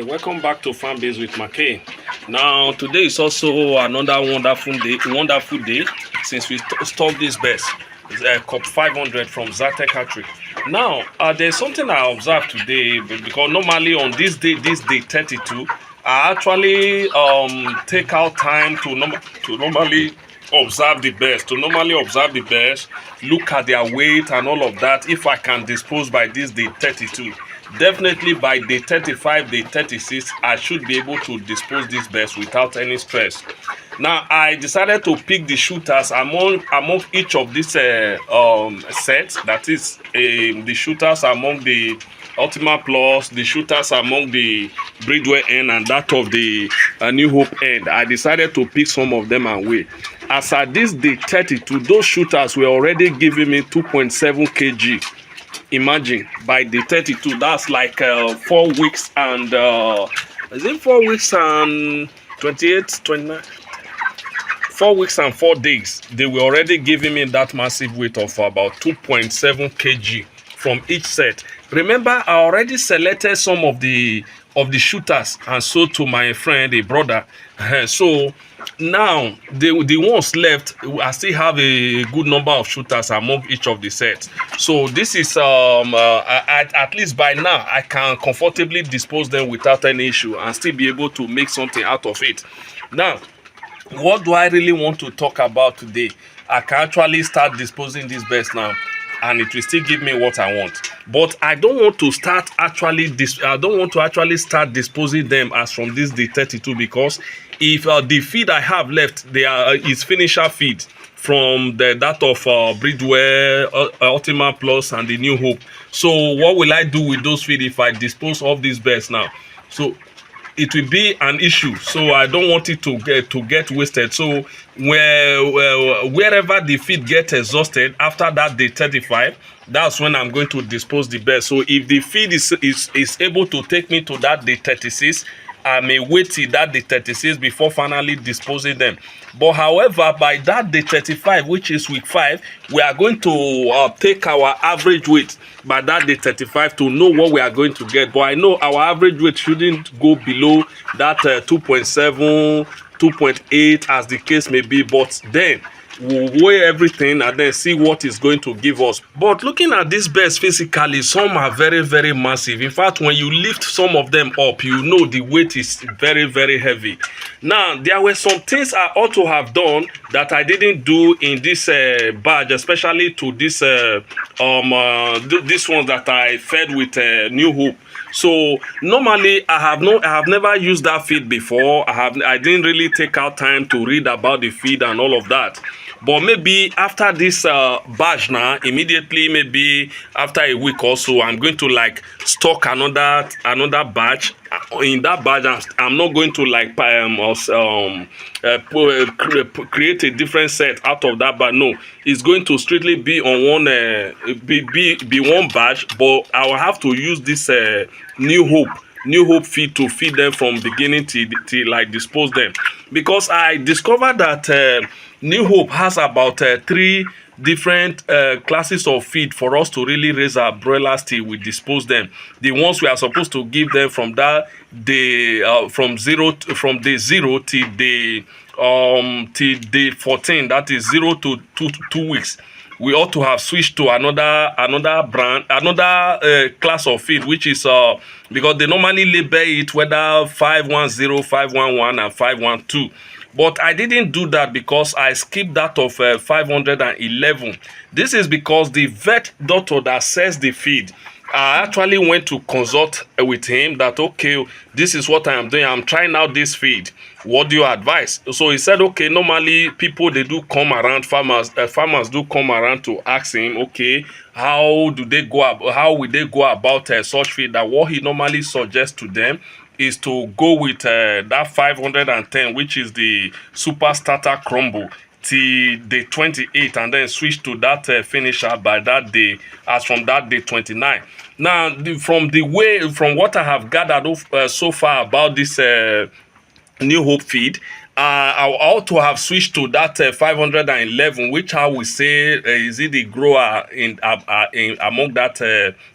Welcome back to Farmbiz with Markay. Now today is also another wonderful day since we stocked this best. It's Cobb 500 from Zatec Hatchery. Now there's something I observed today because normally on this day 32, I actually take out time to normally observe the best, look at their weight and all of that. If I can dispose by this day 32, definitely by day 35, day 36, I should be able to dispose this best without any stress. Now I decided to pick the shooters among each of these sets. That is the shooters among the Ultima Plus, the shooters among the Breedwell end, and that of the New Hope end. I decided to pick some of them and weigh. As at this day 32, those shooters were already giving me 2.7 kg. Imagine, by the 32, that's like 4 weeks and is it 4 weeks and 28, 29? 4 weeks and 4 days. They were already giving me that massive weight of about 2.7 kg from each set. Remember, I already selected some of the shooters and sold to my friend, a brother. So now the ones left, I still have a good number of shooters among each of the sets. So this is at least by now I can comfortably dispose them without any issue and still be able to make something out of it. Now, what do I really want to talk about today? I can actually start disposing this best now, and it will still give me what I want. But I don't want to start actually start disposing them as from this day 32, because if the feed I have left, is finisher feed from that of Breedwell, Ultima Plus, and the New Hope. So what will I do with those feed if I dispose of these birds now? So it will be an issue. So I don't want it to get wasted. So wherever the feed gets exhausted after that day 35, that's when I'm going to dispose the birds. So if the feed is able to take me to that day 36, I may wait till that day 36 before finally disposing them. But however, by that day 35, which is week 5, we are going to take our average weight by that day 35 to know what we are going to get. But I know our average weight shouldn't go below that 2.7, 2.8 as the case may be. But then we'll weigh everything and then see what is going to give us. But looking at these birds physically, some are very massive. In fact, when you lift some of them up, you know the weight is very heavy. Now, there were some things I ought to have done that I didn't do in this batch, especially to this this ones that I fed with New Hope. So normally I have never used that feed before. I didn't really take out time to read about the feed and all of that. But maybe after this batch now, immediately, maybe after a week or so, I'm going to like stock another batch. In that batch, I'm not going to like create a different set out of that, but no, it's going to strictly be on one be one batch. But I will have to use this New Hope feed to feed them from beginning till like dispose them, because I discovered that New Hope has about 3 different classes of feed for us to really raise our broilers till we dispose them. The ones we are supposed to give them from that day from day 0 till day 14, that is 0 to 2 weeks. We ought to have switched to another brand, another class of feed, which is because they normally label it whether 510, 511, and 512. But I didn't do that because I skipped that of 511. This is because the vet doctor that sells the feed, I actually went to consult with him that, okay, this is what I am doing. I'm trying out this feed. What do you advise? So he said, okay, normally people, they do come around, farmers do come around to ask him, okay, how will they go about such feed? That what he normally suggests to them is to go with that 510, which is the super starter crumble, till day 28, and then switch to that finisher by that day, as from that day 29. Now, from what I have gathered so far about this New Hope feed, I ought to have switched to that 511, which I will say is it the grower in among that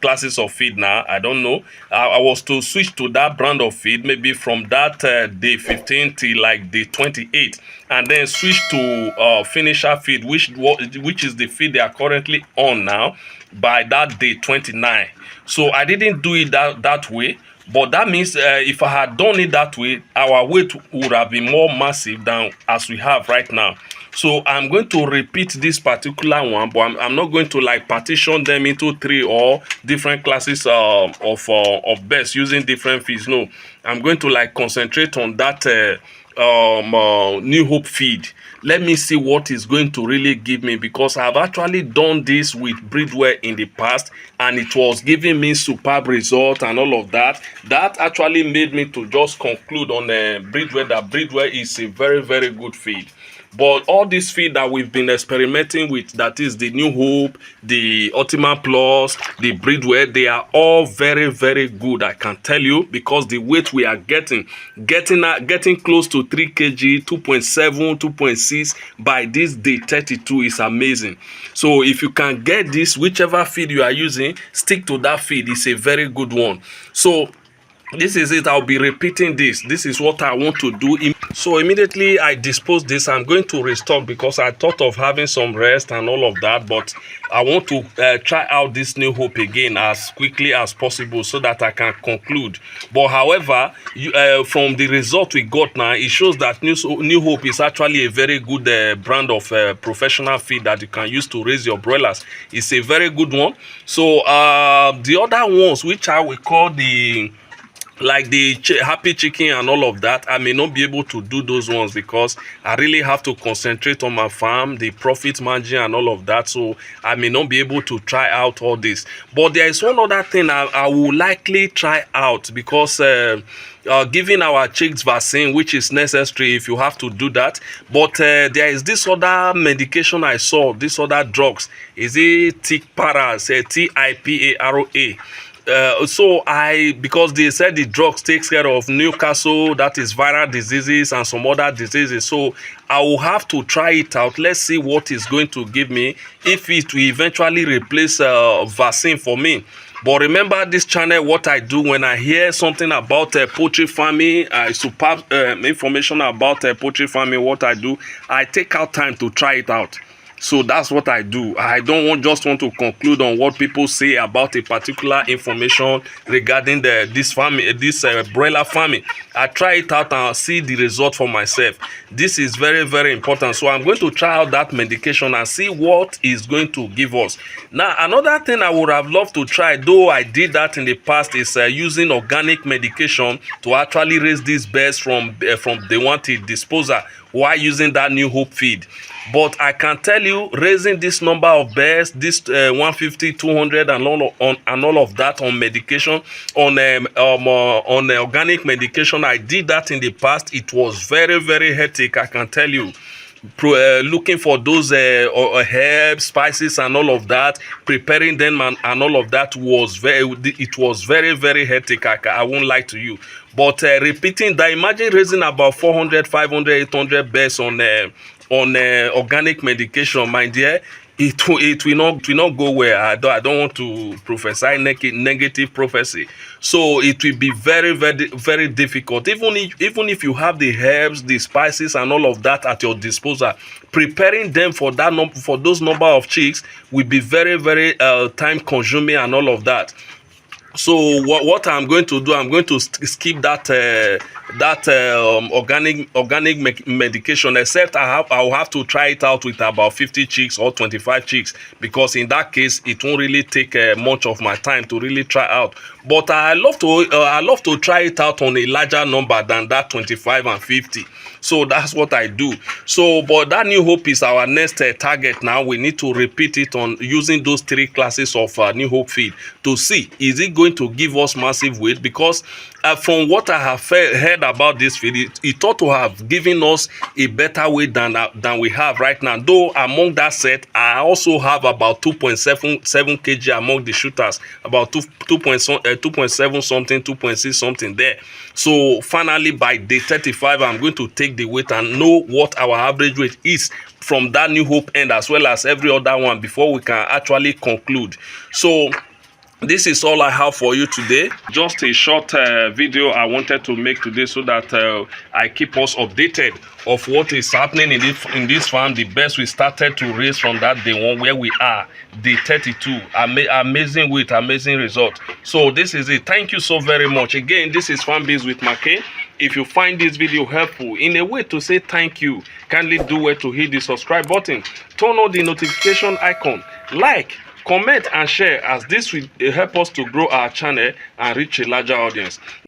classes of feed now. I don't know. I was to switch to that brand of feed maybe from that day 15 till like day 28, and then switch to finisher feed, which is the feed they are currently on now by that day 29. So I didn't do it that way. But that means if I had done it that way, our weight would have been more massive than as we have right now. So I'm going to repeat this particular one, but I'm not going to like partition them into 3 or different classes of birds using different feeds. No, I'm going to like concentrate on that New Hope feed. Let me see what is going to really give me, because I've actually done this with Breedwell in the past and it was giving me superb result and all of that. That actually made me to just conclude on Breedwell that Breedwell is a very, very good feed. But all this feed that we've been experimenting with, that is the New Hope, the Ultima Plus, the Breedwell, they are all very, very good, I can tell you, because the weight we are getting close to 3 kg, 2.7, 2.6 by this day 32 is amazing. So if you can get this, whichever feed you are using, stick to that feed. It's a very good one. So this is it. I'll be repeating this. This is what I want to do. So immediately I dispose this, I'm going to restock because I thought of having some rest and all of that, but I want to try out this New Hope again as quickly as possible so that I can conclude. But however, from the result we got now, it shows that New Hope is actually a very good brand of professional feed that you can use to raise your broilers. It's a very good one. So the other ones, which I will call the happy chicken and all of that, I may not be able to do those ones because I really have to concentrate on my farm, the profit margin and all of that. So I may not be able to try out all this. But there is one other thing I will likely try out, because giving our chicks vaccine, which is necessary if you have to do that. But there is this other medication I saw, this other drugs. Is it Tipara, Tipara? Because they said the drugs takes care of Newcastle, that is viral diseases and some other diseases, so I will have to try it out. Let's see what it's going to give me, if it will eventually replace vaccine for me. But remember this channel, what I do when I hear something about poultry farming, superb information about poultry farming, what I do, I take out time to try it out. So that's what I do. I don't just want to conclude on what people say about a particular information regarding this broiler farming. I try it out and see the result for myself. This is very, very important. So I'm going to try out that medication and see what is going to give us. Now, another thing I would have loved to try, though I did that in the past, is using organic medication to actually raise these birds from the wanted disposal while using that New Hope feed. But I can tell you, raising this number of birds, this 150, 200 and all of that on medication, on organic medication, I did that in the past. It was very, very hectic, I can tell you. Looking for those herbs, spices and all of that, preparing them and all of that was very, very hectic. I won't lie to you. But repeating that, imagine raising about 400, 500, 800 birds on organic medication, my dear. It will not go where I don't want to prophesy negative prophecy. So it will be very, very, very difficult. Even if you have the herbs, the spices and all of that at your disposal, preparing them for those number of chicks will be very, very time consuming and all of that. So what I'm going to do, I'm going to skip that organic medication, except I'll have to try it out with about 50 chicks or 25 chicks, because in that case it won't really take much of my time to really try out. But I love to try it out on a larger number than that 25 and 50. So that's what I do. So, but that New Hope is our next target. Now we need to repeat it on using those 3 classes of New Hope feed to see, is it going to give us massive weight? Because from what I have heard about this feed, it thought to have given us a better weight than we have right now. Though among that set, I also have about 2.7 kg among the shooters, about 2.7 something, 2.6 something there. So finally, by day 35, I'm going to take the weight and know what our average weight is from that New Hope end, as well as every other one, before we can actually conclude. So this is all I have for you today. Just a short video I wanted to make today, so that I keep us updated of what is happening in this farm. The best we started to raise from that day one where we are, day 32. Amazing weight, amazing result. So this is it. Thank you so very much. Again, this is Farmbiz with Markay. If you find this video helpful in a way to say thank you, kindly do it to hit the subscribe button, turn on the notification icon, like, comment and share, as this will help us to grow our channel and reach a larger audience.